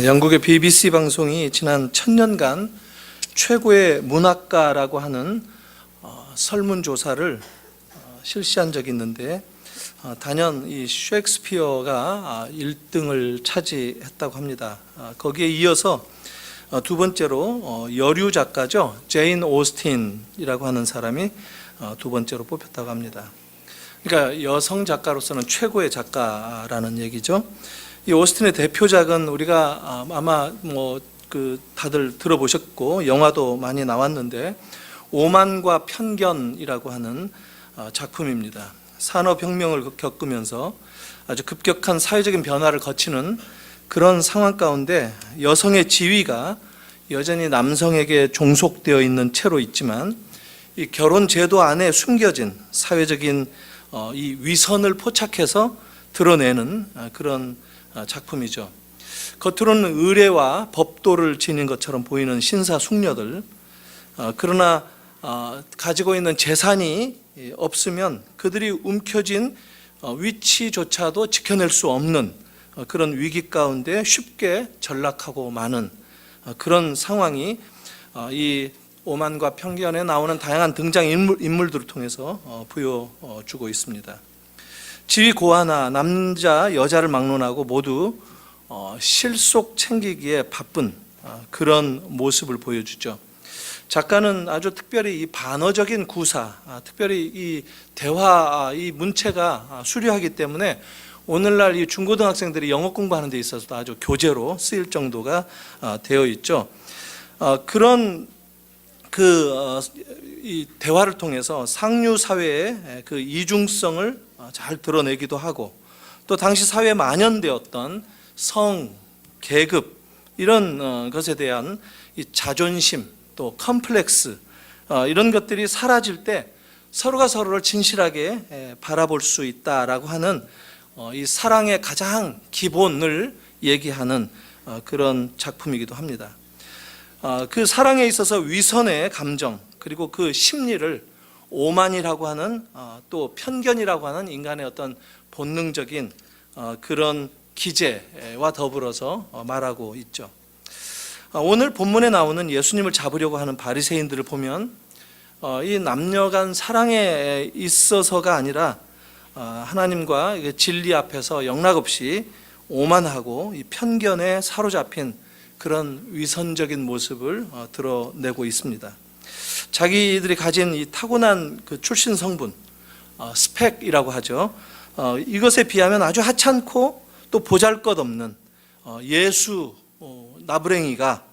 영국의 BBC 방송이 지난 1000년간 최고의 문학가라고 하는 설문조사를 실시한 적이 있는데 단연 이 셰익스피어가 1등을 차지했다고 합니다. 거기에 이어서 두 번째로 여류 작가죠. 제인 오스틴이라고 하는 사람이 두 번째로 뽑혔다고 합니다. 그러니까 여성 작가로서는 최고의 작가라는 얘기죠. 이 오스틴의 대표작은 우리가 아마 다들 들어보셨고 영화도 많이 나왔는데 오만과 편견이라고 하는 작품입니다. 산업혁명을 겪으면서 아주 급격한 사회적인 변화를 거치는 그런 상황 가운데 여성의 지위가 여전히 남성에게 종속되어 있는 채로 있지만 이 결혼 제도 안에 숨겨진 사회적인 이 위선을 포착해서 드러내는 그런 작품이죠. 겉으로는 의례와 법도를 지닌 것처럼 보이는 신사숙녀들, 그러나 가지고 있는 재산이 없으면 그들이 움켜쥔 위치조차도 지켜낼 수 없는 그런 위기 가운데 쉽게 전락하고 마는 그런 상황이 이 오만과 편견에 나오는 다양한 등장인물들을 통해서 보여주고 있습니다. 지위 고하나 남자 여자를 막론하고 모두 실속 챙기기에 바쁜 그런 모습을 보여주죠. 작가는 아주 특별히 이 반어적인 구사, 특별히 이 대화, 이 문체가 수려하기 때문에 오늘날 이 중고등학생들이 영어 공부하는 데 있어서도 아주 교재로 쓰일 정도가 되어 있죠. 그런 이 대화를 통해서 상류 사회의 그 이중성을 잘 드러내기도 하고 또 당시 사회에 만연되었던 성, 계급 이런 것에 대한 이 자존심 또 컴플렉스 이런 것들이 사라질 때 서로가 서로를 진실하게 바라볼 수 있다라고 하는 이 사랑의 가장 기본을 얘기하는 그런 작품이기도 합니다. 그 사랑에 있어서 위선의 감정 그리고 그 심리를 오만이라고 하는 또 편견이라고 하는 인간의 어떤 본능적인 그런 기제와 더불어서 말하고 있죠. 오늘 본문에 나오는 예수님을 잡으려고 하는 바리새인들을 보면 이 남녀 간 사랑에 있어서가 아니라 하나님과 진리 앞에서 영락없이 오만하고 이 편견에 사로잡힌 그런 위선적인 모습을 드러내고 있습니다. 자기들이 가진 이 타고난 그 출신 성분, 스펙이라고 하죠. 이것에 비하면 아주 하찮고 또 보잘것없는 예수 나부랭이가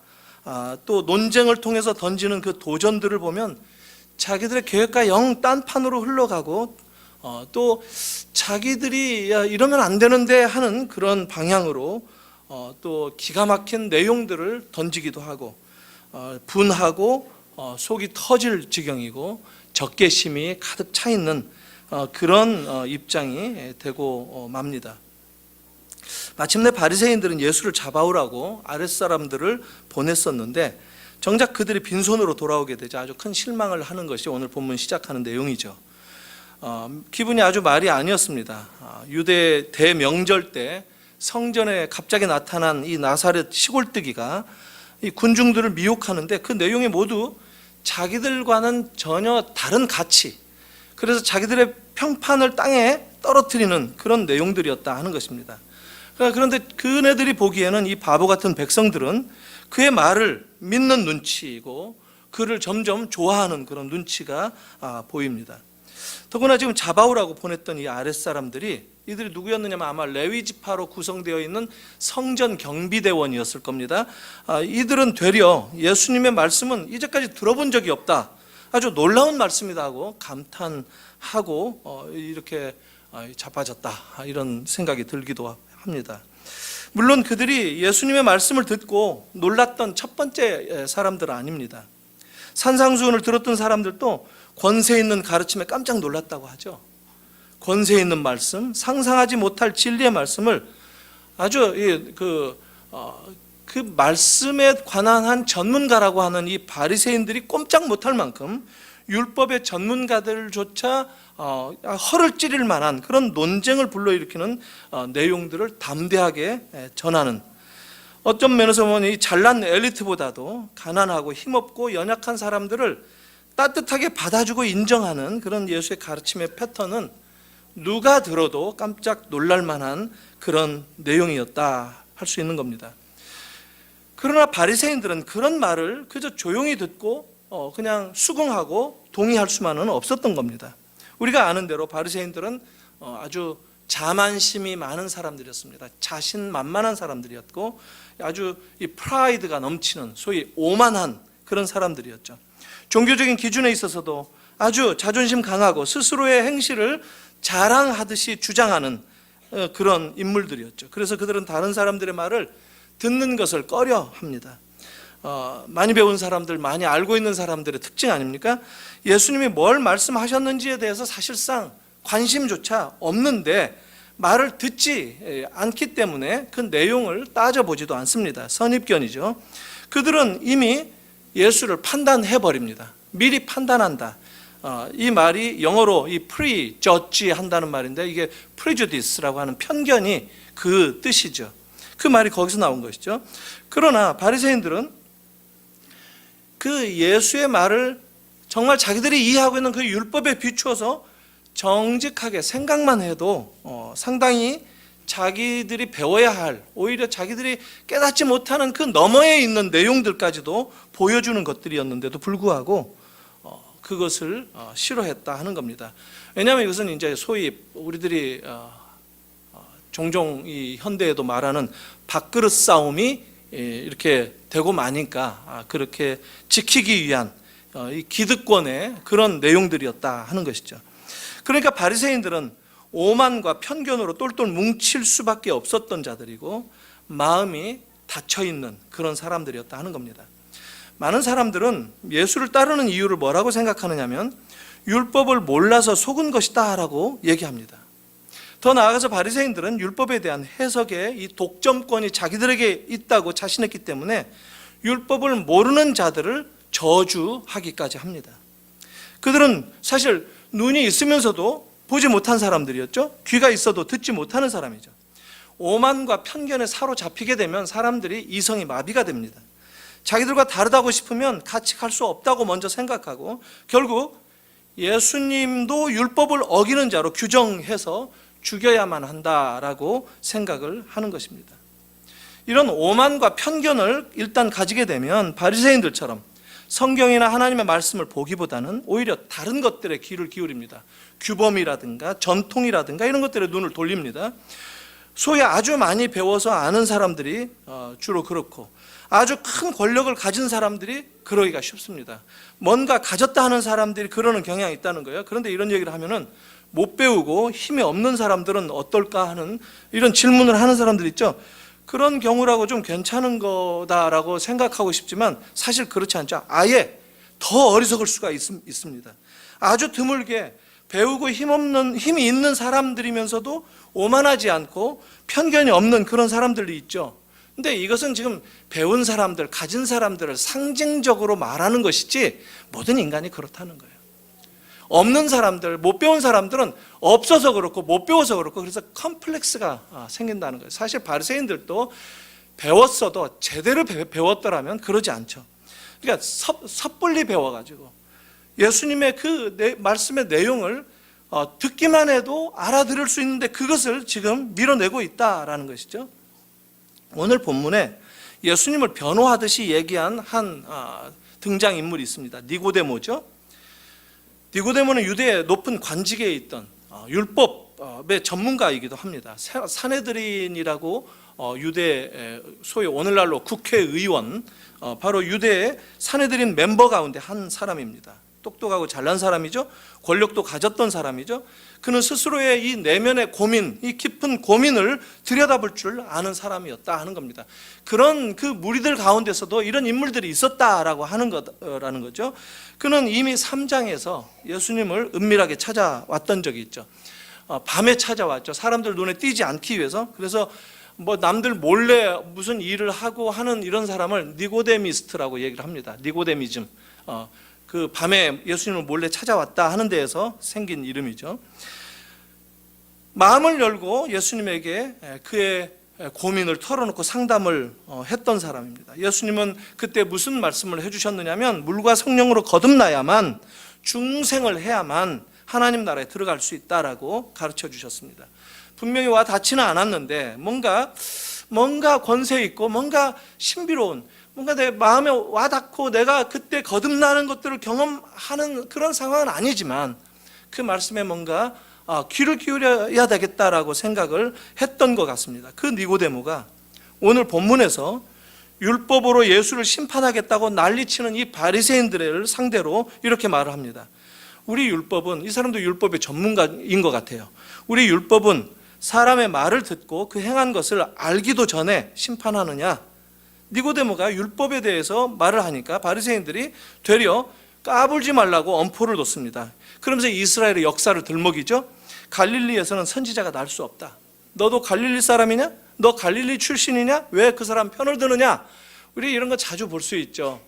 또 논쟁을 통해서 던지는 그 도전들을 보면 자기들의 계획과 영 딴판으로 흘러가고 또 자기들이 이러면 안 되는데 하는 그런 방향으로 또 기가 막힌 내용들을 던지기도 하고 분하고 속이 터질 지경이고 적개심이 가득 차 있는 그런 입장이 되고 맙니다. 마침내 바리새인들은 예수를 잡아오라고 아랫사람들을 보냈었는데 정작 그들이 빈손으로 돌아오게 되자 아주 큰 실망을 하는 것이 오늘 본문 시작하는 내용이죠. 기분이 아주 말이 아니었습니다. 유대 대명절 때 성전에 갑자기 나타난 이 나사렛 시골뜨기가 이 군중들을 미혹하는데 그 내용이 모두 자기들과는 전혀 다른 가치, 그래서 자기들의 평판을 땅에 떨어뜨리는 그런 내용들이었다 하는 것입니다. 그런데 그네들이 보기에는 이 바보 같은 백성들은 그의 말을 믿는 눈치이고 그를 점점 좋아하는 그런 눈치가 보입니다. 더구나 지금 잡아오라고 보냈던 이 아랫사람들이 이들이 누구였느냐면 아마 레위 지파로 구성되어 있는 성전 경비대원이었을 겁니다. 이들은 되려 예수님의 말씀은 이제까지 들어본 적이 없다, 아주 놀라운 말씀이다 하고 감탄하고 이렇게 자빠졌다 이런 생각이 들기도 합니다. 물론 그들이 예수님의 말씀을 듣고 놀랐던 첫 번째 사람들은 아닙니다. 산상수훈을 들었던 사람들도 권세 있는 가르침에 깜짝 놀랐다고 하죠. 권세 있는 말씀, 상상하지 못할 진리의 말씀을 아주 그 말씀에 관한 한 전문가라고 하는 이 바리새인들이 꼼짝 못할 만큼 율법의 전문가들조차 허를 찌를 만한 그런 논쟁을 불러일으키는 내용들을 담대하게 전하는, 어떤 면에서 보면 이 잘난 엘리트보다도 가난하고 힘없고 연약한 사람들을 따뜻하게 받아주고 인정하는 그런 예수의 가르침의 패턴은 누가 들어도 깜짝 놀랄 만한 그런 내용이었다 할 수 있는 겁니다. 그러나 바리새인들은 그런 말을 그저 조용히 듣고 그냥 수긍하고 동의할 수만은 없었던 겁니다. 우리가 아는 대로 바리새인들은 아주 자만심이 많은 사람들이었습니다. 자신만만한 사람들이었고 아주 이 프라이드가 넘치는 소위 오만한 그런 사람들이었죠. 종교적인 기준에 있어서도 아주 자존심 강하고 스스로의 행실을 자랑하듯이 주장하는 그런 인물들이었죠. 그래서 그들은 다른 사람들의 말을 듣는 것을 꺼려합니다. 많이 배운 사람들, 많이 알고 있는 사람들의 특징 아닙니까? 예수님이 뭘 말씀하셨는지에 대해서 사실상 관심조차 없는데 말을 듣지 않기 때문에 그 내용을 따져보지도 않습니다. 선입견이죠. 그들은 이미 예수를 판단해버립니다. 미리 판단한다. 이 말이 영어로 이 prejudge 한다는 말인데 이게 prejudice라고 하는 편견이 그 뜻이죠. 그 말이 거기서 나온 것이죠. 그러나 바리새인들은 그 예수의 말을 정말 자기들이 이해하고 있는 그 율법에 비추어서 정직하게 생각만 해도 상당히 자기들이 배워야 할, 오히려 자기들이 깨닫지 못하는 그 너머에 있는 내용들까지도 보여주는 것들이었는데도 불구하고 그것을 싫어했다 하는 겁니다. 왜냐하면 이것은 이제 소위 우리들이 종종 이 현대에도 말하는 밥그릇 싸움이 이렇게 되고 마니까 그렇게 지키기 위한 이 기득권의 그런 내용들이었다 하는 것이죠. 그러니까 바리새인들은 오만과 편견으로 똘똘 뭉칠 수밖에 없었던 자들이고 마음이 닫혀있는 그런 사람들이었다 하는 겁니다. 많은 사람들은 예수를 따르는 이유를 뭐라고 생각하느냐면 율법을 몰라서 속은 것이다 라고 얘기합니다. 더 나아가서 바리새인들은 율법에 대한 해석에 이 독점권이 자기들에게 있다고 자신했기 때문에 율법을 모르는 자들을 저주하기까지 합니다. 그들은 사실 눈이 있으면서도 보지 못한 사람들이었죠. 귀가 있어도 듣지 못하는 사람이죠. 오만과 편견에 사로잡히게 되면 사람들이 이성이 마비가 됩니다. 자기들과 다르다고 싶으면 같이 갈 수 없다고 먼저 생각하고 결국 예수님도 율법을 어기는 자로 규정해서 죽여야만 한다라고 생각을 하는 것입니다. 이런 오만과 편견을 일단 가지게 되면 바리새인들처럼 성경이나 하나님의 말씀을 보기보다는 오히려 다른 것들에 귀를 기울입니다. 규범이라든가 전통이라든가 이런 것들에 눈을 돌립니다. 소위 아주 많이 배워서 아는 사람들이 주로 그렇고 아주 큰 권력을 가진 사람들이 그러기가 쉽습니다. 뭔가 가졌다 하는 사람들이 그러는 경향이 있다는 거예요. 그런데 이런 얘기를 하면은 못 배우고 힘이 없는 사람들은 어떨까 하는 이런 질문을 하는 사람들 있죠. 그런 경우라고 좀 괜찮은 거다라고 생각하고 싶지만 사실 그렇지 않죠. 아예 더 어리석을 수가 있습니다. 아주 드물게 배우고 힘이 있는 사람들이면서도 오만하지 않고 편견이 없는 그런 사람들이 있죠. 근데 이것은 지금 배운 사람들, 가진 사람들을 상징적으로 말하는 것이지 모든 인간이 그렇다는 거예요. 없는 사람들, 못 배운 사람들은 없어서 그렇고 못 배워서 그렇고 그래서 컴플렉스가 생긴다는 거예요. 사실 바리새인들도 배웠어도 제대로 배웠더라면 그러지 않죠. 그러니까 섣불리 배워가지고 예수님의 그 말씀의 내용을 듣기만 해도 알아들을 수 있는데 그것을 지금 밀어내고 있다라는 것이죠. 오늘 본문에 예수님을 변호하듯이 얘기한 한 등장인물이 있습니다. 니고데모죠. 니고데모는 유대의 높은 관직에 있던 율법의 전문가이기도 합니다. 사네드린이라고 유대 소위 오늘날로 국회의원, 바로 유대의 사네드린 멤버 가운데 한 사람입니다. 똑똑하고 잘난 사람이죠. 권력도 가졌던 사람이죠. 그는 스스로의 이 내면의 고민, 이 깊은 고민을 들여다볼 줄 아는 사람이었다 하는 겁니다. 그런 그 무리들 가운데서도 이런 인물들이 있었다라고 하는 거라는 거죠. 그는 이미 3장에서 예수님을 은밀하게 찾아왔던 적이 있죠. 밤에 찾아왔죠. 사람들 눈에 띄지 않기 위해서. 그래서 뭐 남들 몰래 무슨 일을 하고 하는 이런 사람을 니고데미스트라고 얘기를 합니다. 니고데미즘. 그 밤에 예수님을 몰래 찾아왔다 하는 데에서 생긴 이름이죠. 마음을 열고 예수님에게 그의 고민을 털어놓고 상담을 했던 사람입니다. 예수님은 그때 무슨 말씀을 해주셨느냐면 물과 성령으로 거듭나야만, 중생을 해야만 하나님 나라에 들어갈 수 있다라고 가르쳐 주셨습니다. 분명히 와 닿지는 않았는데 뭔가 권세 있고 뭔가 신비로운, 뭔가 내 마음에 와 닿고 내가 그때 거듭나는 것들을 경험하는 그런 상황은 아니지만 그 말씀에 뭔가 귀를 기울여야 되겠다라고 생각을 했던 것 같습니다. 그 니고데모가 오늘 본문에서 율법으로 예수를 심판하겠다고 난리치는 이 바리새인들을 상대로 이렇게 말을 합니다. 우리 율법은, 이 사람도 율법의 전문가인 것 같아요. 우리 율법은 사람의 말을 듣고 그 행한 것을 알기도 전에 심판하느냐? 니고데모가 율법에 대해서 말을 하니까 바리새인들이 되려 까불지 말라고 엄포를 뒀습니다. 그러면서 이스라엘의 역사를 들먹이죠. 갈릴리에서는 선지자가 날 수 없다. 너도 갈릴리 사람이냐? 너 갈릴리 출신이냐? 왜 그 사람 편을 드느냐? 우리 이런 거 자주 볼 수 있죠.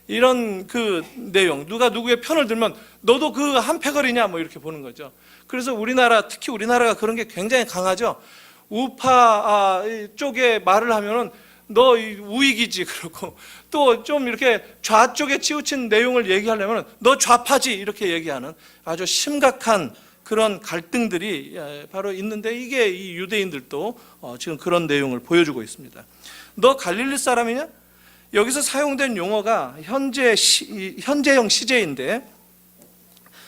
이런 그 내용, 누가 누구의 편을 들면 너도 그 한패거리냐? 뭐 이렇게 보는 거죠. 그래서 우리나라, 특히 우리나라가 그런 게 굉장히 강하죠. 우파 쪽에 말을 하면은 너 우익이지 그러고, 또 좀 이렇게 좌쪽에 치우친 내용을 얘기하려면 너 좌파지 이렇게 얘기하는 아주 심각한 그런 갈등들이 바로 있는데, 이게 이 유대인들도 지금 그런 내용을 보여주고 있습니다. 너 갈릴리 사람이냐? 여기서 사용된 용어가 현재형 시제인데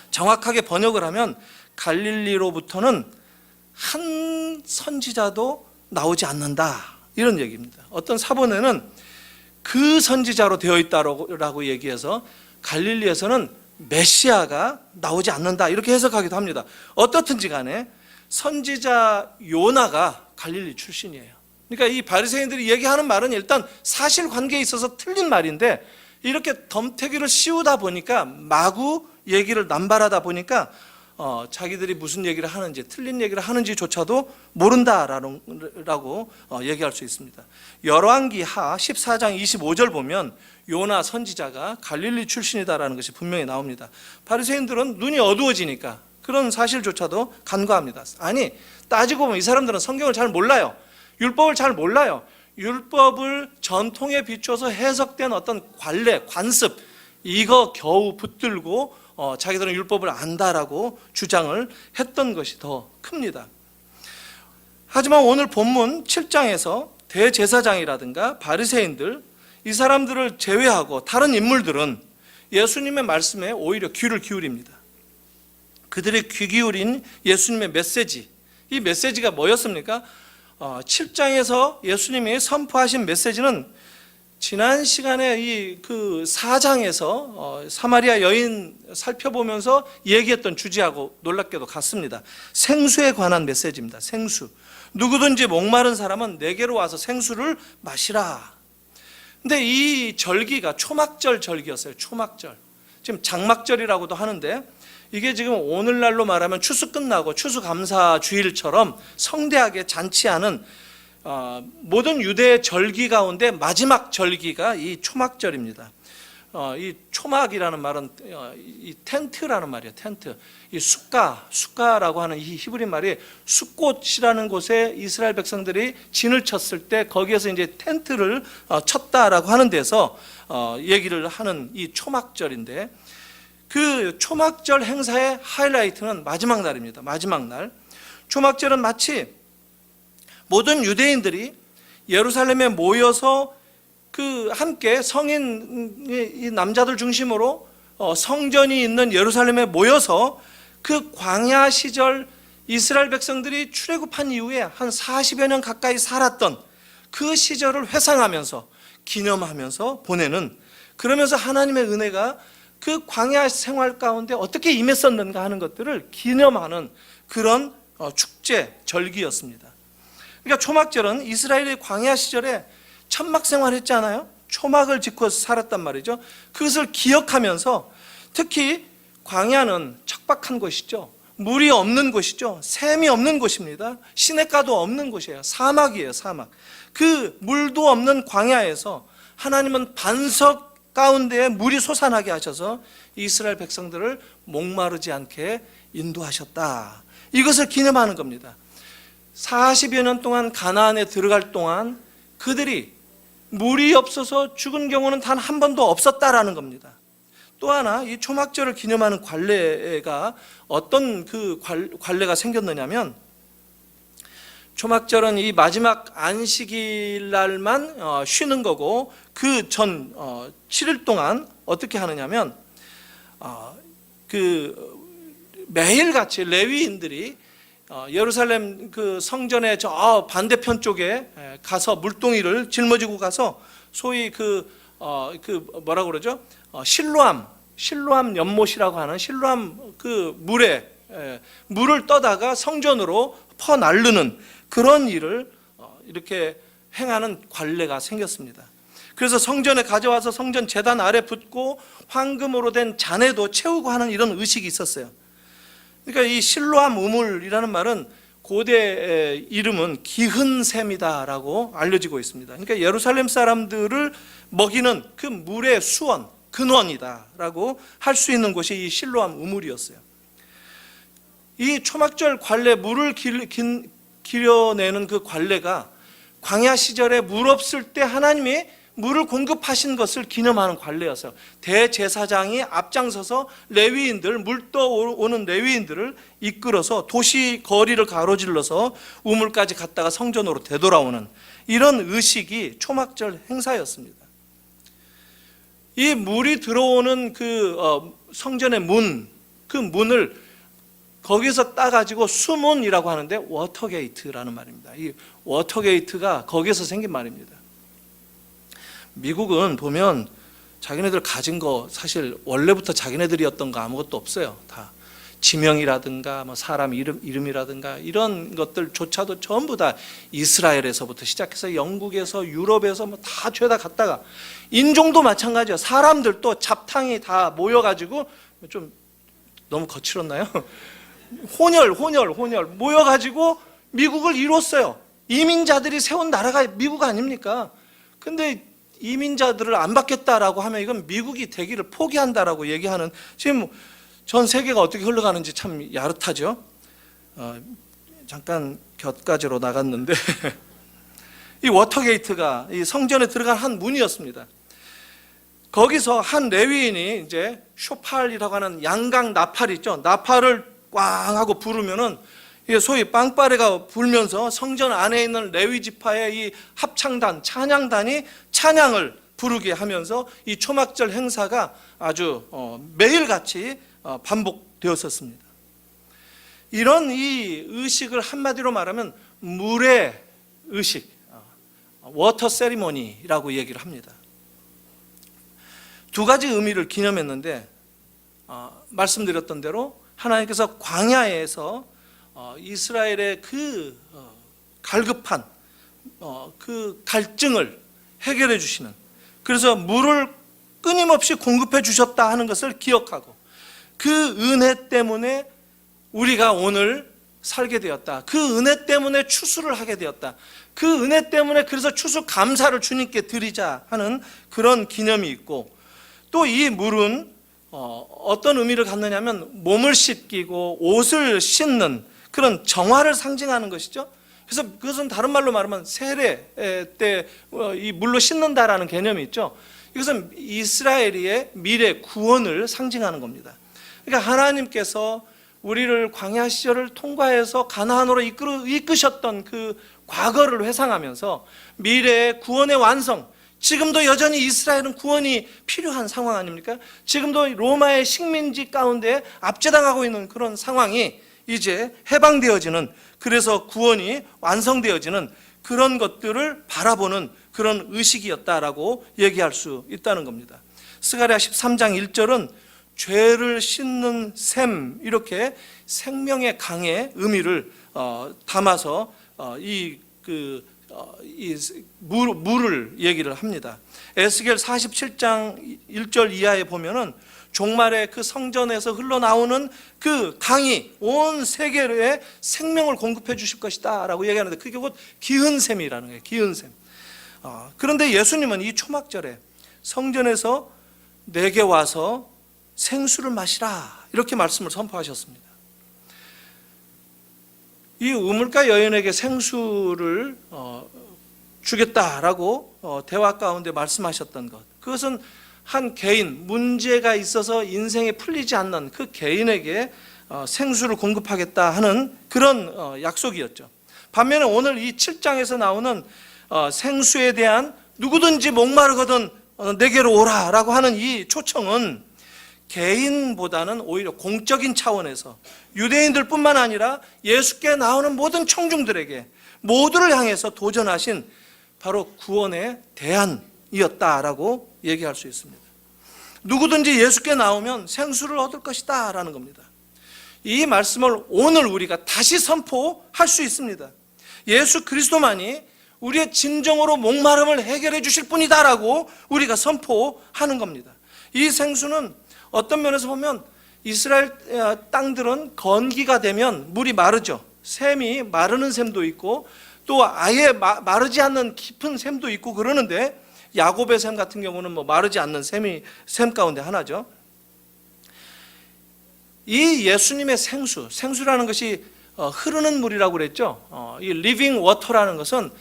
정확하게 번역을 하면 갈릴리로부터는 한 선지자도 나오지 않는다, 이런 얘기입니다. 어떤 사본에는 그 선지자로 되어 있다라고 얘기해서 갈릴리에서는 메시아가 나오지 않는다, 이렇게 해석하기도 합니다. 어떻든지 간에 선지자 요나가 갈릴리 출신이에요. 그러니까 이 바리새인들이 얘기하는 말은 일단 사실관계에 있어서 틀린 말인데, 이렇게 덤태기를 씌우다 보니까, 마구 얘기를 남발하다 보니까 자기들이 무슨 얘기를 하는지, 틀린 얘기를 하는지조차도 모른다라고 얘기할 수 있습니다. 열왕기하 14장 25절 보면 요나 선지자가 갈릴리 출신이다라는 것이 분명히 나옵니다. 바리새인들은 눈이 어두워지니까 그런 사실조차도 간과합니다. 아니, 따지고 보면 이 사람들은 성경을 잘 몰라요. 율법을 잘 몰라요. 율법을 전통에 비춰서 해석된 어떤 관례, 관습, 이거 겨우 붙들고 자기들은 율법을 안다라고 주장을 했던 것이 더 큽니다. 하지만 오늘 본문 7장에서 대제사장이라든가 바리새인들, 이 사람들을 제외하고 다른 인물들은 예수님의 말씀에 오히려 귀를 기울입니다. 그들의 귀 기울인 예수님의 메시지, 이 메시지가 뭐였습니까? 7장에서 예수님이 선포하신 메시지는 지난 시간에 이 그 4장에서 사마리아 여인 살펴보면서 얘기했던 주제하고 놀랍게도 같습니다. 생수에 관한 메시지입니다. 생수. 누구든지 목마른 사람은 내게로 와서 생수를 마시라. 근데 이 절기가 초막절 절기였어요. 초막절. 지금 장막절이라고도 하는데, 이게 지금 오늘날로 말하면 추수 끝나고 추수감사 주일처럼 성대하게 잔치하는 모든 유대 절기 가운데 마지막 절기가 이 초막절입니다. 이 초막이라는 말은 이 텐트라는 말이에요. 텐트. 이 숫가라고 하는 이 히브리 말이 숫꽃이라는 곳에 이스라엘 백성들이 진을 쳤을 때 거기에서 이제 텐트를 쳤다라고 하는 데서 얘기를 하는 이 초막절인데, 그 초막절 행사의 하이라이트는 마지막 날입니다. 마지막 날. 초막절은 마치 모든 유대인들이 예루살렘에 모여서 그 함께 성인 이 남자들 중심으로 성전이 있는 예루살렘에 모여서 그 광야 시절 이스라엘 백성들이 출애굽한 이후에 한 40여 년 가까이 살았던 그 시절을 회상하면서 기념하면서 보내는, 그러면서 하나님의 은혜가 그 광야 생활 가운데 어떻게 임했었는가 하는 것들을 기념하는 그런 축제, 절기였습니다. 그러니까 초막절은 이스라엘의 광야 시절에 천막 생활했잖아요. 초막을 짓고 살았단 말이죠. 그것을 기억하면서, 특히 광야는 척박한 곳이죠. 물이 없는 곳이죠. 샘이 없는 곳입니다. 시냇가도 없는 곳이에요. 사막이에요. 사막. 그 물도 없는 광야에서 하나님은 반석 가운데에 물이 솟아나게 하셔서 이스라엘 백성들을 목마르지 않게 인도하셨다. 이것을 기념하는 겁니다. 40여 년 동안 가나안에 들어갈 동안 그들이 물이 없어서 죽은 경우는 단 한 번도 없었다라는 겁니다. 또 하나 이 초막절을 기념하는 관례가 어떤 그 관례가 생겼느냐면, 초막절은 이 마지막 안식일 날만 쉬는 거고, 그 전 7일 동안 어떻게 하느냐면 매일같이 레위인들이 예루살렘 그 성전의 저 반대편 쪽에 가서 물동이를 짊어지고 가서 소위 뭐라고 그러죠? 실로암 연못이라고 하는 실로암 그 물을 떠다가 성전으로 퍼 나르는 그런 일을 이렇게 행하는 관례가 생겼습니다. 그래서 성전에 가져와서 성전 제단 아래 붓고 황금으로 된 잔에도 채우고 하는 이런 의식이 있었어요. 그러니까 이 실로암 우물이라는 말은 고대 이름은 기흔샘이다라고 알려지고 있습니다. 그러니까 예루살렘 사람들을 먹이는 그 물의 수원, 근원이다라고 할 수 있는 곳이 이 실로암 우물이었어요. 이 초막절 관례, 물을 길어내는 그 관례가 광야 시절에 물 없을 때 하나님이 물을 공급하신 것을 기념하는 관례였어요. 대제사장이 앞장서서 레위인들, 물 떠오는 레위인들을 이끌어서 도시 거리를 가로질러서 우물까지 갔다가 성전으로 되돌아오는 이런 의식이 초막절 행사였습니다. 이 물이 들어오는 그 성전의 그 문을 거기서 따가지고 수문이라고 하는데 워터게이트라는 말입니다. 이 워터게이트가 거기서 생긴 말입니다. 미국은 보면 자기네들 가진 거 사실 원래부터 자기네들이었던 거 아무것도 없어요. 다 지명이라든가 뭐 사람 이름이라든가 이런 것들조차도 전부 다 이스라엘에서부터 시작해서 영국에서 유럽에서 뭐 다 죄다 갔다가, 인종도 마찬가지예요. 사람들도 잡탕이 다 모여가지고, 좀 너무 거칠었나요? 혼혈 모여가지고 미국을 이뤘어요. 이민자들이 세운 나라가 미국 아닙니까? 근데 이민자들을 안 받겠다라고 하면 이건 미국이 되기를 포기한다라고 얘기하는, 지금 전 세계가 어떻게 흘러가는지 참 야릇하죠. 잠깐 곁가지로 나갔는데 이 워터게이트가 이 성전에 들어간 한 문이었습니다. 거기서 한 레위인이 이제 쇼팔이라고 하는 양강 나팔 있죠. 나팔을 꽝 하고 부르면은 소위 빵빠레가 불면서 성전 안에 있는 레위 지파의 이 합창단, 찬양단이 찬양을 부르게 하면서 이 초막절 행사가 아주 매일같이 반복되었었습니다. 이런 이 의식을 한마디로 말하면 물의 의식, 워터 세리머니라고 얘기를 합니다. 두 가지 의미를 기념했는데, 말씀드렸던 대로 하나님께서 광야에서 이스라엘의 그 갈급한 그 갈증을 해결해 주시는, 그래서 물을 끊임없이 공급해 주셨다 하는 것을 기억하고, 그 은혜 때문에 우리가 오늘 살게 되었다, 그 은혜 때문에 추수를 하게 되었다, 그 은혜 때문에 그래서 추수 감사를 주님께 드리자 하는 그런 기념이 있고, 또 이 물은 어떤 의미를 갖느냐면 몸을 씻기고 옷을 씻는 그런 정화를 상징하는 것이죠. 그래서 그것은 다른 말로 말하면 세례 때 이 물로 씻는다라는 개념이 있죠. 이것은 이스라엘의 미래 구원을 상징하는 겁니다. 그러니까 하나님께서 우리를 광야 시절을 통과해서 가나안으로 이끄셨던 그 과거를 회상하면서 미래의 구원의 완성, 지금도 여전히 이스라엘은 구원이 필요한 상황 아닙니까? 지금도 로마의 식민지 가운데 압제당하고 있는 그런 상황이 이제 해방되어지는, 그래서 구원이 완성되어지는 그런 것들을 바라보는 그런 의식이었다라고 얘기할 수 있다는 겁니다. 스가랴 13장 1절은 죄를 씻는 샘, 이렇게 생명의 강의 의미를 담아서 물을 얘기를 합니다. 에스겔 47장 1절 이하에 보면은 종말에 그 성전에서 흘러나오는 그 강이 온 세계에 생명을 공급해 주실 것이다 라고 얘기하는데, 그게 곧 기은샘이라는 거예요. 기은샘. 그런데 예수님은 이 초막절에 성전에서 내게 와서 생수를 마시라, 이렇게 말씀을 선포하셨습니다. 이 우물가 여인에게 생수를 주겠다라고 대화 가운데 말씀하셨던 것, 그것은 한 개인, 문제가 있어서 인생에 풀리지 않는 그 개인에게 생수를 공급하겠다 하는 그런 약속이었죠. 반면에 오늘 이 7장에서 나오는 생수에 대한 누구든지 목마르거든 내게로 오라라고 하는 이 초청은 개인보다는 오히려 공적인 차원에서 유대인들뿐만 아니라 예수께 나오는 모든 청중들에게 모두를 향해서 도전하신 바로 구원의 대안이었다라고 얘기할 수 있습니다. 누구든지 예수께 나오면 생수를 얻을 것이다 라는 겁니다. 이 말씀을 오늘 우리가 다시 선포할 수 있습니다. 예수 그리스도만이 우리의 진정으로 목마름을 해결해 주실 분이다라고 우리가 선포하는 겁니다. 이 생수는 어떤 면에서 보면 이스라엘 땅들은 건기가 되면 물이 마르죠. 샘이 마르는 샘도 있고 또 아예 마르지 않는 깊은 샘도 있고 그러는데, 야곱의 샘 같은 경우는 마르지 않는 샘 가운데 하나죠. 이 예수님의 생수라는 것이 흐르는 물이라고 그랬죠. 이 리빙 워터라는 것은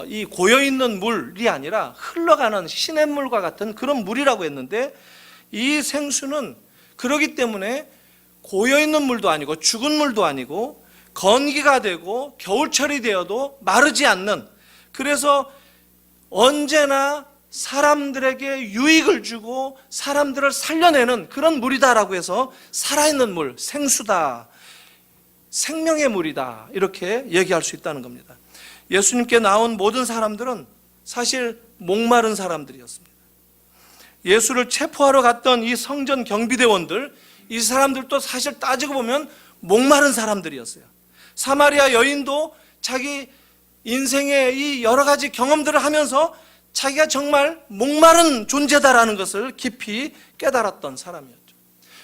이 고여있는 물이 아니라 흘러가는 시냇물과 같은 그런 물이라고 했는데, 이 생수는 그러기 때문에 고여있는 물도 아니고 죽은 물도 아니고 건기가 되고 겨울철이 되어도 마르지 않는, 그래서 언제나 사람들에게 유익을 주고 사람들을 살려내는 그런 물이다라고 해서 살아있는 물, 생수다, 생명의 물이다, 이렇게 얘기할 수 있다는 겁니다. 예수님께 나온 모든 사람들은 사실 목마른 사람들이었습니다. 예수를 체포하러 갔던 이 성전 경비대원들, 이 사람들도 사실 따지고 보면 목마른 사람들이었어요. 사마리아 여인도 자기 인생의 이 여러 가지 경험들을 하면서 자기가 정말 목마른 존재다라는 것을 깊이 깨달았던 사람이었죠.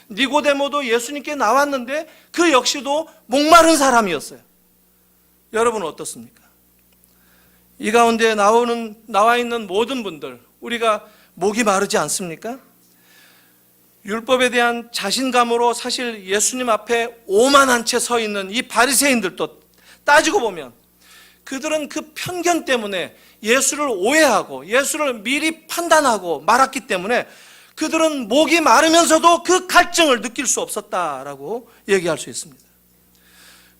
니고데모도 예수님께 나왔는데 그 역시도 목마른 사람이었어요. 여러분은 어떻습니까? 이 가운데 나와 있는 모든 분들, 우리가 목이 마르지 않습니까? 율법에 대한 자신감으로 사실 예수님 앞에 오만한 채 서 있는 이 바리새인들도 따지고 보면 그들은 그 편견 때문에 예수를 오해하고 예수를 미리 판단하고 말았기 때문에 그들은 목이 마르면서도 그 갈증을 느낄 수 없었다라고 얘기할 수 있습니다.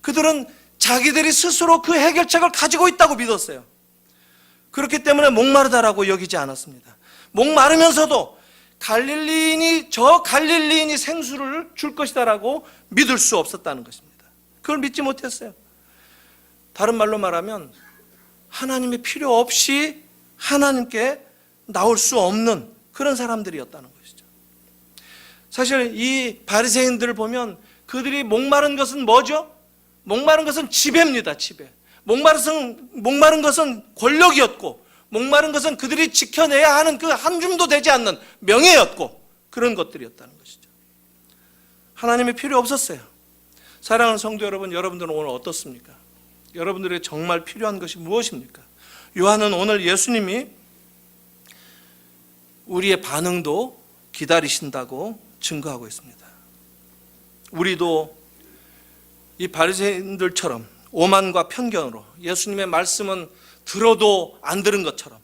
그들은 자기들이 스스로 그 해결책을 가지고 있다고 믿었어요. 그렇기 때문에 목마르다라고 여기지 않았습니다. 목마르면서도 저 갈릴리인이 생수를 줄 것이다라고 믿을 수 없었다는 것입니다. 그걸 믿지 못했어요. 다른 말로 말하면 하나님의 필요 없이 하나님께 나올 수 없는 그런 사람들이었다는 것이죠. 사실 이 바리새인들을 보면 그들이 목마른 것은 뭐죠? 목마른 것은 지배입니다. 지배. 목마른 것은 권력이었고, 목마른 것은 그들이 지켜내야 하는 그 한 줌도 되지 않는 명예였고, 그런 것들이었다는 것이죠. 하나님의 필요 없었어요. 사랑하는 성도 여러분, 여러분들은 오늘 어떻습니까? 여러분들에게 정말 필요한 것이 무엇입니까? 요한은 오늘 예수님이 우리의 반응도 기다리신다고 증거하고 있습니다. 우리도 이 바리새인들처럼 오만과 편견으로 예수님의 말씀은 들어도 안 들은 것처럼,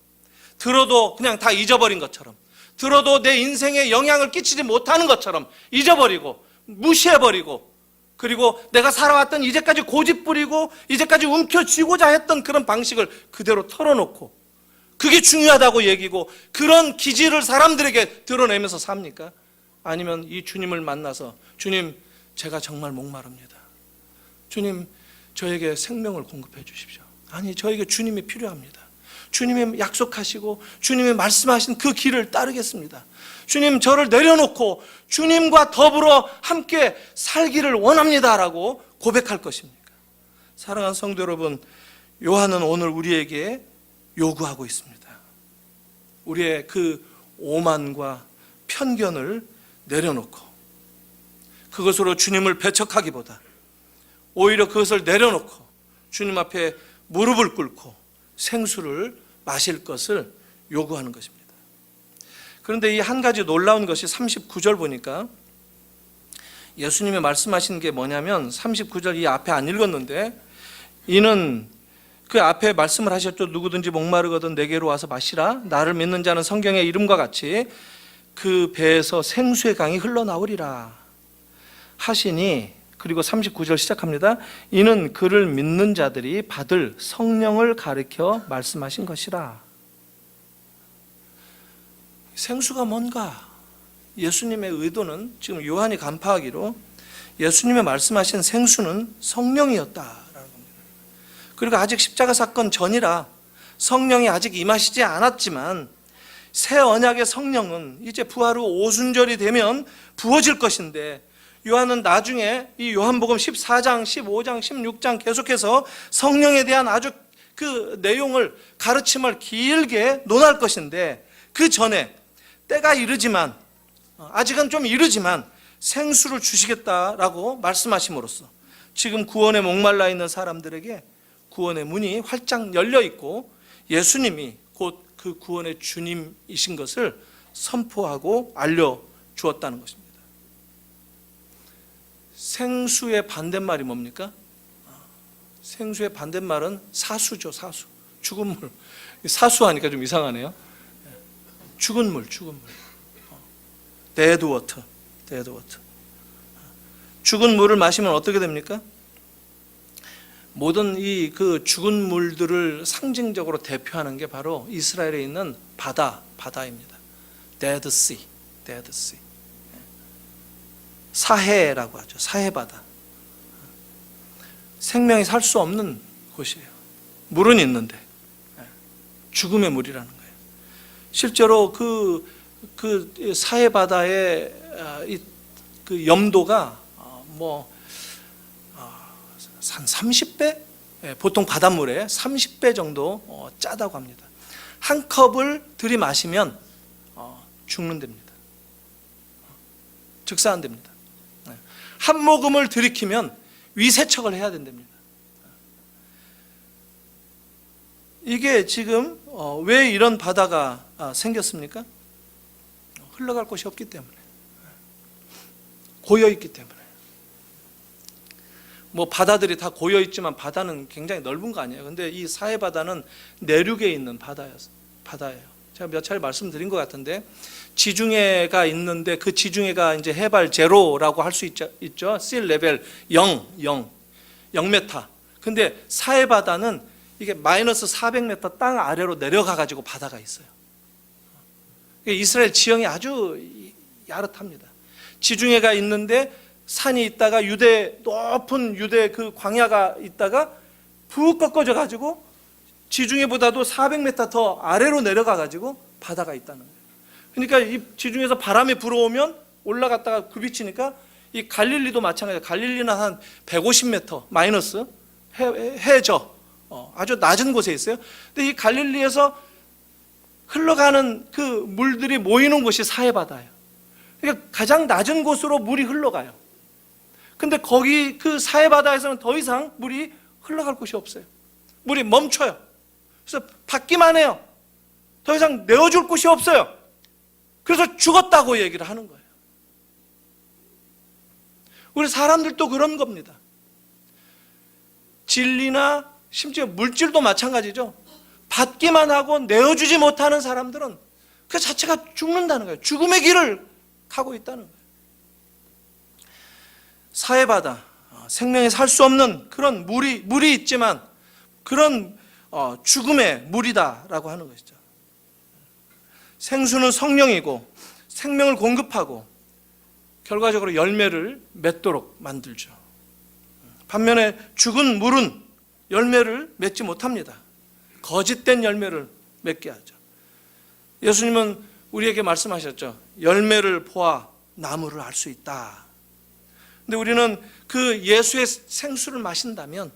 들어도 그냥 다 잊어버린 것처럼, 들어도 내 인생에 영향을 끼치지 못하는 것처럼 잊어버리고 무시해버리고, 그리고 내가 살아왔던 이제까지 고집부리고 이제까지 움켜쥐고자 했던 그런 방식을 그대로 털어놓고 그게 중요하다고 얘기고 그런 기질을 사람들에게 드러내면서 삽니까? 아니면 이 주님을 만나서 주님, 제가 정말 목마릅니다. 주님, 저에게 생명을 공급해 주십시오. 아니, 저에게 주님이 필요합니다. 주님이 약속하시고 주님이 말씀하신 그 길을 따르겠습니다. 주님, 저를 내려놓고 주님과 더불어 함께 살기를 원합니다라고 고백할 것입니까? 사랑하는 성도 여러분, 요한은 오늘 우리에게 요구하고 있습니다. 우리의 그 오만과 편견을 내려놓고 그것으로 주님을 배척하기보다 오히려 그것을 내려놓고 주님 앞에 무릎을 꿇고 생수를 마실 것을 요구하는 것입니다. 그런데 이 한 가지 놀라운 것이 39절 보니까 예수님이 말씀하신 게 뭐냐면, 39절 이 앞에 안 읽었는데 이는 그 앞에 말씀을 하셨죠. 누구든지 목마르거든 내게로 와서 마시라. 나를 믿는 자는 성경의 이름과 같이 그 배에서 생수의 강이 흘러나오리라 하시니, 그리고 39절 시작합니다. 이는 그를 믿는 자들이 받을 성령을 가리켜 말씀하신 것이라. 생수가 뭔가? 예수님의 의도는 지금 요한이 간파하기로 예수님의 말씀하신 생수는 성령이었다라는 겁니다. 그리고 아직 십자가 사건 전이라 성령이 아직 임하시지 않았지만 새 언약의 성령은 이제 부활 후 오순절이 되면 부어질 것인데, 요한은 나중에 이 요한복음 14장, 15장, 16장 계속해서 성령에 대한 아주 그 내용을, 가르침을 길게 논할 것인데, 그 전에 때가 이르지만, 아직은 좀 이르지만 생수를 주시겠다라고 말씀하심으로써 지금 구원에 목말라 있는 사람들에게 구원의 문이 활짝 열려 있고 예수님이 곧 그 구원의 주님이신 것을 선포하고 알려주었다는 것입니다. 생수의 반대말이 뭡니까? 생수의 반대말은 사수죠. 사수. 죽은 물. 사수하니까 좀 이상하네요. 죽은 물, 죽은 물. dead water, dead water. 죽은 물을 마시면 어떻게 됩니까? 모든 이 그 죽은 물들을 상징적으로 대표하는 게 바로 이스라엘에 있는 바다입니다. Dead Sea, Dead Sea. 사해라고 하죠. 사해바다. 생명이 살 수 없는 곳이에요. 물은 있는데 죽음의 물이라는 거예요. 실제로 그 사해바다의 그 염도가 한 30배? 보통 바닷물에 30배 정도 짜다고 합니다. 한 컵을 들이마시면 죽는답니다. 즉사한답니다. 한 모금을 들이키면 위세척을 해야 된답니다. 이게 지금 왜 이런 바다가 생겼습니까? 흘러갈 곳이 없기 때문에, 고여있기 때문에. 뭐 바다들이 다 고여있지만 바다는 굉장히 넓은 거 아니에요. 근데 이 사해바다는 내륙에 있는 바다예요. 제가 몇 차례 말씀드린 것 같은데, 지중해가 있는데 그 지중해가 이제 해발 제로라고 할 수 있죠. sea level 0m. 근데 사해바다는 이게 마이너스 400m 땅 아래로 내려가 가지고 바다가 있어요. 이스라엘 지형이 아주 야릇합니다. 지중해가 있는데 산이 있다가 높은 유대 그 광야가 있다가 푹 꺾어져 가지고 지중해보다도 400m 더 아래로 내려가 가지고 바다가 있다는 거예요. 그러니까 이 지중해에서 바람이 불어오면 올라갔다가 굽이치니까 이 갈릴리도 마찬가지예요. 갈릴리는 한 150m 마이너스 해저 아주 낮은 곳에 있어요. 근데 이 갈릴리에서 흘러가는 그 물들이 모이는 곳이 사해바다예요. 그러니까 가장 낮은 곳으로 물이 흘러가요. 근데 거기 그 사해바다에서는 더 이상 물이 흘러갈 곳이 없어요. 물이 멈춰요. 그래서 받기만 해요. 더 이상 내어줄 곳이 없어요. 그래서 죽었다고 얘기를 하는 거예요. 우리 사람들도 그런 겁니다. 진리나 심지어 물질도 마찬가지죠. 받기만 하고 내어주지 못하는 사람들은 그 자체가 죽는다는 거예요. 죽음의 길을 가고 있다는 거예요. 사해바다, 생명이 살 수 없는 그런 물이 있지만 그런 죽음의 물이다라고 하는 것이죠. 생수는 성령이고 생명을 공급하고 결과적으로 열매를 맺도록 만들죠. 반면에 죽은 물은 열매를 맺지 못합니다. 거짓된 열매를 맺게 하죠. 예수님은 우리에게 말씀하셨죠. 열매를 보아 나무를 알 수 있다. 근데 우리는 그 예수의 생수를 마신다면,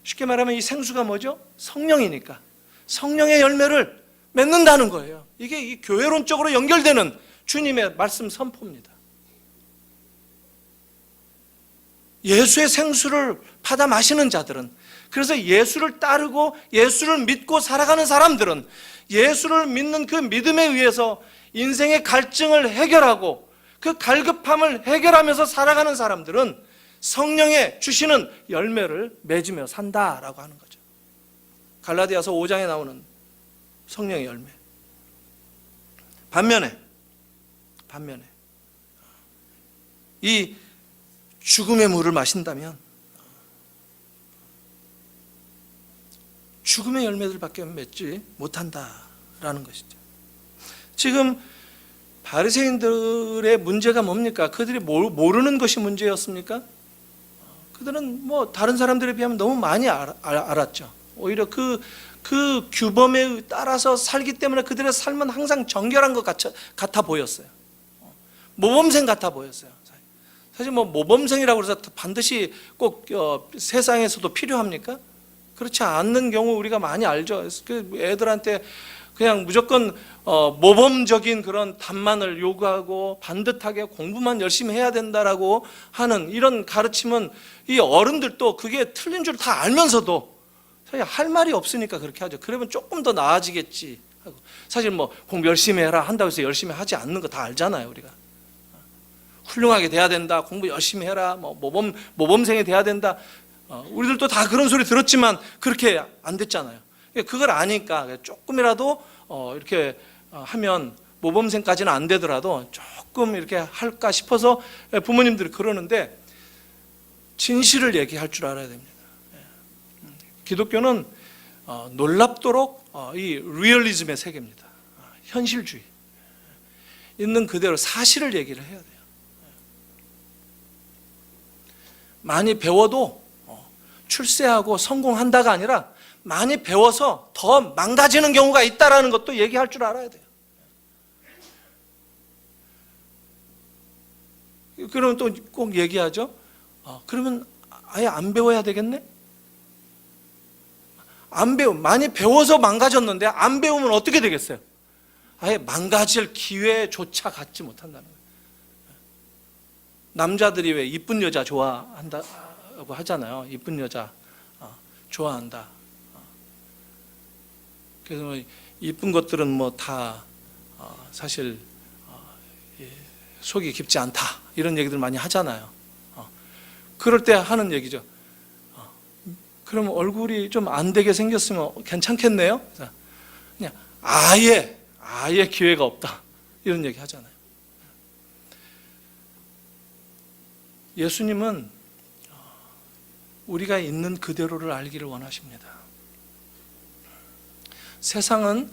쉽게 말하면 이 생수가 뭐죠? 성령이니까 성령의 열매를 맺는다는 거예요. 이게 이 교회론적으로 연결되는 주님의 말씀 선포입니다. 예수의 생수를 받아 마시는 자들은, 그래서 예수를 따르고 예수를 믿고 살아가는 사람들은, 예수를 믿는 그 믿음에 의해서 인생의 갈증을 해결하고 그 갈급함을 해결하면서 살아가는 사람들은 성령의 주시는 열매를 맺으며 산다라고 하는 거죠. 갈라디아서 5장에 나오는 성령의 열매. 반면에 이 죽음의 물을 마신다면 죽음의 열매들밖에 맺지 못한다라는 것이죠. 지금 바리새인들의 문제가 뭡니까? 그들이 모르는 것이 문제였습니까? 그들은 뭐 다른 사람들에 비하면 너무 많이 알았죠. 오히려 그 규범에 따라서 살기 때문에 그들의 삶은 항상 정결한 것 같아 보였어요. 모범생 같아 보였어요. 사실 뭐 모범생이라고 해서 반드시 꼭 세상에서도 필요합니까? 그렇지 않는 경우 우리가 많이 알죠. 그 애들한테 그냥 무조건 모범적인 그런 답만을 요구하고 반듯하게 공부만 열심히 해야 된다라고 하는 이런 가르침은 이 어른들도 그게 틀린 줄 다 알면서도 사실 할 말이 없으니까 그렇게 하죠. 그러면 조금 더 나아지겠지 하고. 사실 뭐 공부 열심히 해라 한다고 해서 열심히 하지 않는 거 다 알잖아요. 우리가 훌륭하게 돼야 된다, 공부 열심히 해라, 뭐 모범생이 돼야 된다. 우리들도 다 그런 소리 들었지만 그렇게 안 됐잖아요. 그걸 아니까 조금이라도 이렇게 하면 모범생까지는 안 되더라도 조금 이렇게 할까 싶어서 부모님들이 그러는데 진실을 얘기할 줄 알아야 됩니다. 기독교는 놀랍도록 이 리얼리즘의 세계입니다. 현실주의. 있는 그대로 사실을 얘기를 해야 돼요. 많이 배워도 출세하고 성공한다가 아니라 많이 배워서 더 망가지는 경우가 있다는 것도 얘기할 줄 알아야 돼요. 그러면 또 꼭 얘기하죠. 그러면 아예 안 배워야 되겠네? 많이 배워서 망가졌는데 안 배우면 어떻게 되겠어요? 아예 망가질 기회조차 갖지 못한다는 거예요. 남자들이 왜 이쁜 여자 좋아한다고 하잖아요. 이쁜 여자 좋아한다. 그래서 뭐 이쁜 것들은 뭐 다 사실 속이 깊지 않다 이런 얘기들 많이 하잖아요. 그럴 때 하는 얘기죠. 그럼 얼굴이 좀 안 되게 생겼으면 괜찮겠네요. 그냥 아예 기회가 없다 이런 얘기 하잖아요. 예수님은 우리가 있는 그대로를 알기를 원하십니다. 세상은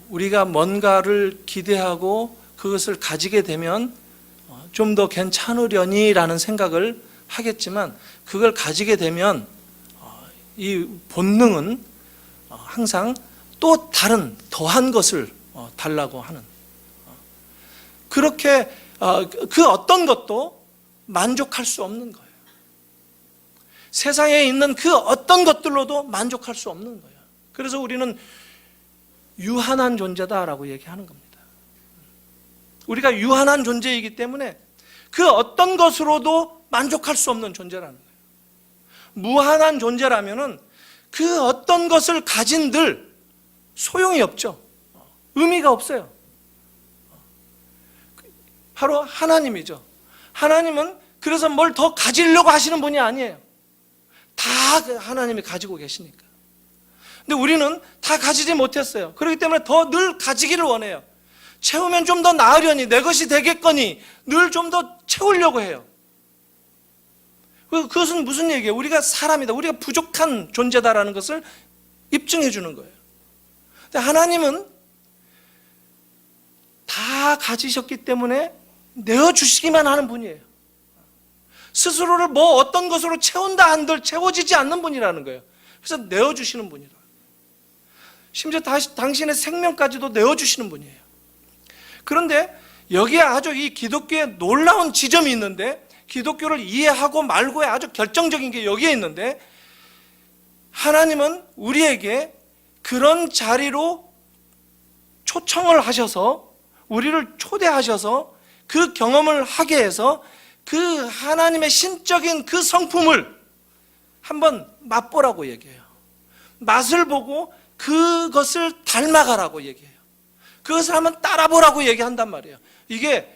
우리가 뭔가를 기대하고 그것을 가지게 되면 좀 더 괜찮으려니라는 생각을 하겠지만 그걸 가지게 되면 이 본능은 항상 또 다른 더한 것을 달라고 하는, 그렇게 그 어떤 것도 만족할 수 없는 거예요. 세상에 있는 그 어떤 것들로도 만족할 수 없는 거예요. 그래서 우리는 유한한 존재다라고 얘기하는 겁니다. 우리가 유한한 존재이기 때문에 그 어떤 것으로도 만족할 수 없는 존재라는 거예요. 무한한 존재라면은 그 어떤 것을 가진들 소용이 없죠. 의미가 없어요. 바로 하나님이죠. 하나님은 그래서 뭘 더 가지려고 하시는 분이 아니에요. 다 하나님이 가지고 계시니까. 근데 우리는 다 가지지 못했어요. 그렇기 때문에 더 늘 가지기를 원해요. 채우면 좀 더 나으려니, 내 것이 되겠거니 늘 좀 더 채우려고 해요. 그것은 무슨 얘기예요? 우리가 사람이다, 우리가 부족한 존재다라는 것을 입증해 주는 거예요. 근데 하나님은 다 가지셨기 때문에 내어주시기만 하는 분이에요. 스스로를 뭐 어떤 것으로 채운다 한들 채워지지 않는 분이라는 거예요. 그래서 내어주시는 분이라. 심지어 당신의 생명까지도 내어주시는 분이에요. 그런데 여기에 아주 이 기독교의 놀라운 지점이 있는데, 기독교를 이해하고 말고의 아주 결정적인 게 여기에 있는데, 하나님은 우리에게 그런 자리로 초청을 하셔서 우리를 초대하셔서 그 경험을 하게 해서 그 하나님의 신적인 그 성품을 한번 맛보라고 얘기해요. 맛을 보고 그것을 닮아가라고 얘기해요. 그것을 한번 따라보라고 얘기한단 말이에요. 이게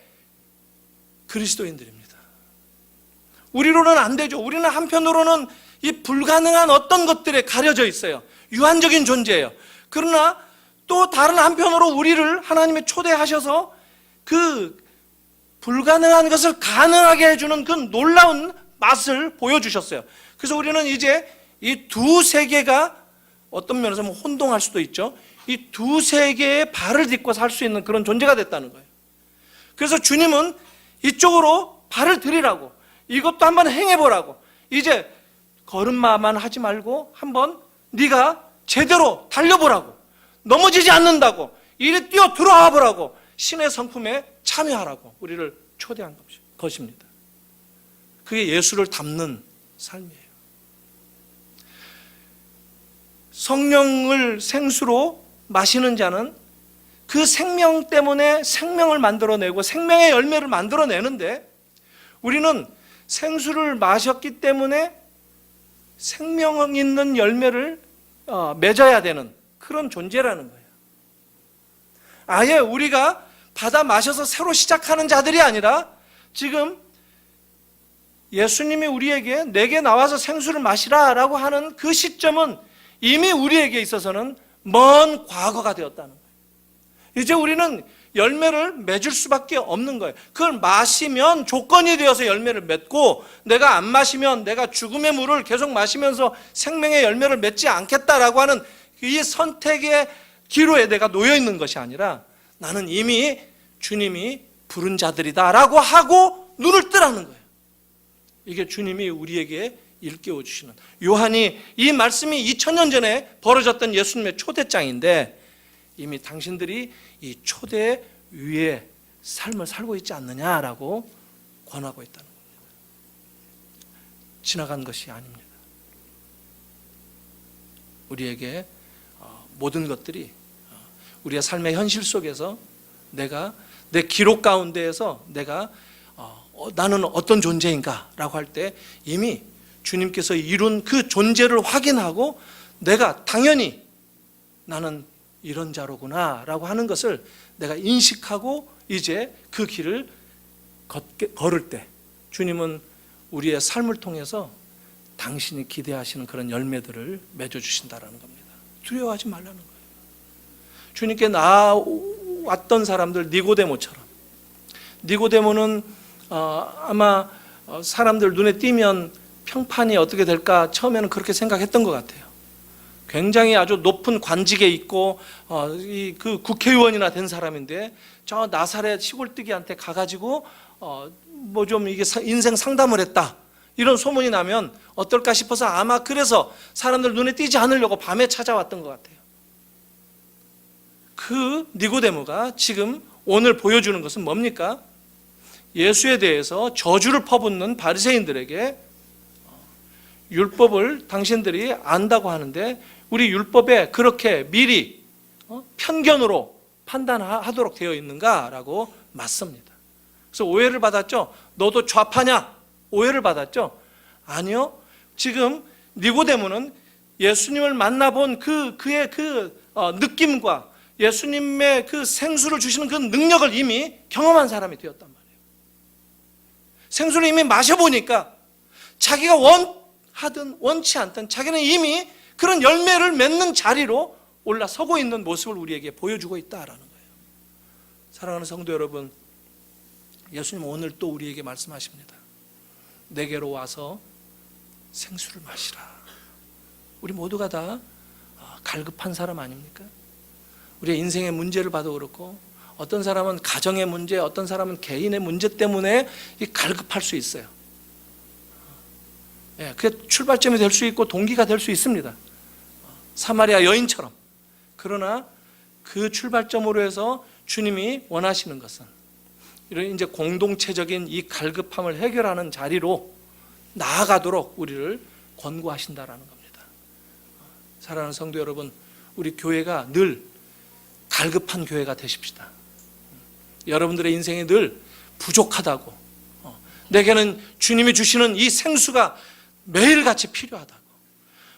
그리스도인들입니다. 우리로는 안 되죠. 우리는 한편으로는 이 불가능한 어떤 것들에 가려져 있어요. 유한적인 존재예요. 그러나 또 다른 한편으로 우리를 하나님이 초대하셔서 그 불가능한 것을 가능하게 해주는 그 놀라운 맛을 보여주셨어요. 그래서 우리는 이제 이 두 세계가 어떤 면에서 혼동할 수도 있죠. 이 두 세계의 발을 딛고 살 수 있는 그런 존재가 됐다는 거예요. 그래서 주님은 이쪽으로 발을 들이라고, 이것도 한번 행해보라고, 이제 걸음마만 하지 말고 한번 네가 제대로 달려보라고, 넘어지지 않는다고, 이리 뛰어 들어와 보라고, 신의 성품에 참여하라고 우리를 초대한 것입니다. 그게 예수를 닮는 삶이에요. 성령을 생수로 마시는 자는 그 생명 때문에 생명을 만들어내고 생명의 열매를 만들어내는데, 우리는 생수를 마셨기 때문에 생명 있는 열매를 맺어야 되는 그런 존재라는 거예요. 아예 우리가 받아 마셔서 새로 시작하는 자들이 아니라, 지금 예수님이 우리에게 내게 나와서 생수를 마시라라고 하는 그 시점은 이미 우리에게 있어서는 먼 과거가 되었다는 거예요. 이제 우리는 열매를 맺을 수밖에 없는 거예요. 그걸 마시면 조건이 되어서 열매를 맺고, 내가 안 마시면 내가 죽음의 물을 계속 마시면서 생명의 열매를 맺지 않겠다라고 하는 이 선택의 기로에 내가 놓여 있는 것이 아니라, 나는 이미 주님이 부른 자들이다라고 하고 눈을 뜨라는 거예요. 이게 주님이 우리에게 일깨워 주시는, 요한이 이 말씀이 2000년 전에 벌어졌던 예수님의 초대장인데, 이미 당신들이 이 초대 위에 삶을 살고 있지 않느냐라고 권하고 있다는 겁니다. 지나간 것이 아닙니다. 우리에게 모든 것들이 우리의 삶의 현실 속에서 내가 내 기록 가운데에서 내가 나는 어떤 존재인가라고 할 때 이미 주님께서 이룬 그 존재를 확인하고, 내가 당연히 나는 이런 자로구나 라고 하는 것을 내가 인식하고 이제 그 길을 걸을 때, 주님은 우리의 삶을 통해서 당신이 기대하시는 그런 열매들을 맺어주신다라는 겁니다. 두려워하지 말라는 거예요. 주님께 나왔던 사람들, 니고데모처럼, 니고데모는 아마 사람들 눈에 띄면 평판이 어떻게 될까 처음에는 그렇게 생각했던 것 같아요. 굉장히 아주 높은 관직에 있고 그 국회의원이나 된 사람인데, 저 나사렛 시골뜨기한테 가가지고 뭐 좀 이게 인생 상담을 했다, 이런 소문이 나면 어떨까 싶어서 아마 그래서 사람들 눈에 띄지 않으려고 밤에 찾아왔던 것 같아요. 그 니고데모가 지금 오늘 보여주는 것은 뭡니까? 예수에 대해서 저주를 퍼붓는 바리새인들에게 율법을 당신들이 안다고 하는데, 우리 율법에 그렇게 미리 편견으로 판단하도록 되어 있는가라고 맞습니다. 그래서 오해를 받았죠. 너도 좌파냐? 오해를 받았죠. 아니요. 지금 니고데모는 예수님을 만나본 그의 느낌과 예수님의 그 생수를 주시는 그 능력을 이미 경험한 사람이 되었단 말이에요. 생수를 이미 마셔보니까 자기가 원하든 원치 않든 자기는 이미 그런 열매를 맺는 자리로 올라서고 있는 모습을 우리에게 보여주고 있다라는 거예요. 사랑하는 성도 여러분, 예수님 오늘 또 우리에게 말씀하십니다. 내게로 와서 생수를 마시라. 우리 모두가 다 갈급한 사람 아닙니까? 우리의 인생의 문제를 봐도 그렇고, 어떤 사람은 가정의 문제, 어떤 사람은 개인의 문제 때문에 갈급할 수 있어요. 그게 출발점이 될 수 있고 동기가 될 수 있습니다. 사마리아 여인처럼. 그러나 그 출발점으로 해서 주님이 원하시는 것은 이런 이제 공동체적인 이 갈급함을 해결하는 자리로 나아가도록 우리를 권고하신다라는 겁니다. 사랑하는 성도 여러분, 우리 교회가 늘 갈급한 교회가 되십시다. 여러분들의 인생이 늘 부족하다고, 내게는 주님이 주시는 이 생수가 매일같이 필요하다고,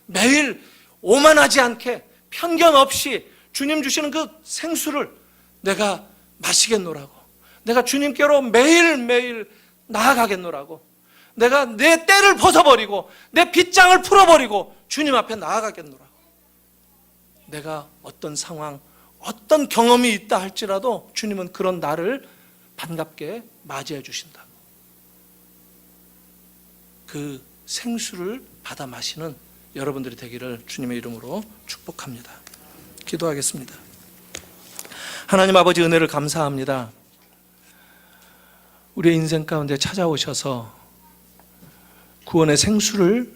매일 오만하지 않게 편견 없이 주님 주시는 그 생수를 내가 마시겠노라고, 내가 주님께로 매일매일 나아가겠노라고, 내가 내 때를 벗어버리고 내 빗장을 풀어버리고 주님 앞에 나아가겠노라. 내가 어떤 상황, 어떤 경험이 있다 할지라도 주님은 그런 나를 반갑게 맞이해 주신다. 그 생수를 받아 마시는 여러분들이 되기를 주님의 이름으로 축복합니다. 기도하겠습니다. 하나님 아버지, 은혜를 감사합니다. 우리의 인생 가운데 찾아오셔서 구원의 생수를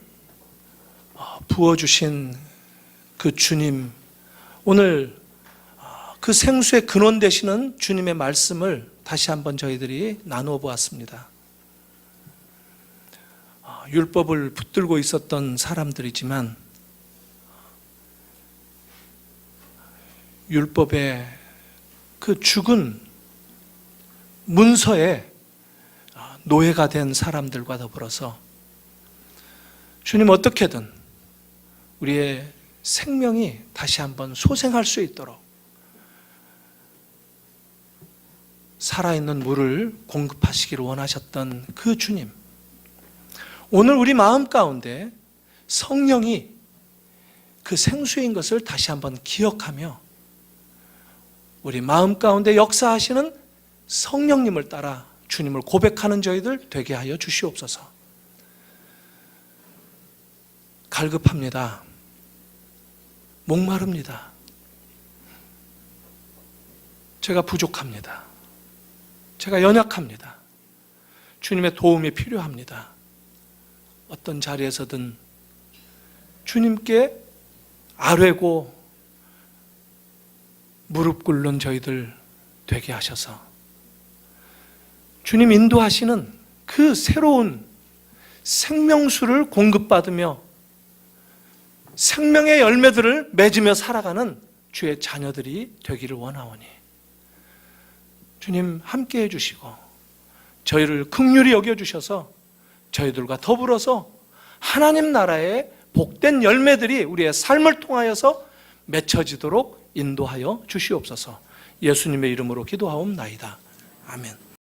부어주신 그 주님, 오늘 그 생수의 근원 되시는 주님의 말씀을 다시 한번 저희들이 나누어 보았습니다. 율법을 붙들고 있었던 사람들이지만 율법의 그 죽은 문서에 노예가 된 사람들과 더불어서 주님, 어떻게든 우리의 생명이 다시 한번 소생할 수 있도록 살아있는 물을 공급하시기를 원하셨던 그 주님, 오늘 우리 마음 가운데 성령이 그 생수인 것을 다시 한번 기억하며 우리 마음 가운데 역사하시는 성령님을 따라 주님을 고백하는 저희들 되게 하여 주시옵소서. 갈급합니다. 목마릅니다. 제가 부족합니다. 제가 연약합니다. 주님의 도움이 필요합니다. 어떤 자리에서든 주님께 아뢰고 무릎 꿇는 저희들 되게 하셔서 주님 인도하시는 그 새로운 생명수를 공급받으며 생명의 열매들을 맺으며 살아가는 주의 자녀들이 되기를 원하오니 주님 함께 해주시고 저희를 긍휼히 여겨주셔서 저희들과 더불어서 하나님 나라의 복된 열매들이 우리의 삶을 통하여서 맺혀지도록 인도하여 주시옵소서. 예수님의 이름으로 기도하옵나이다. 아멘.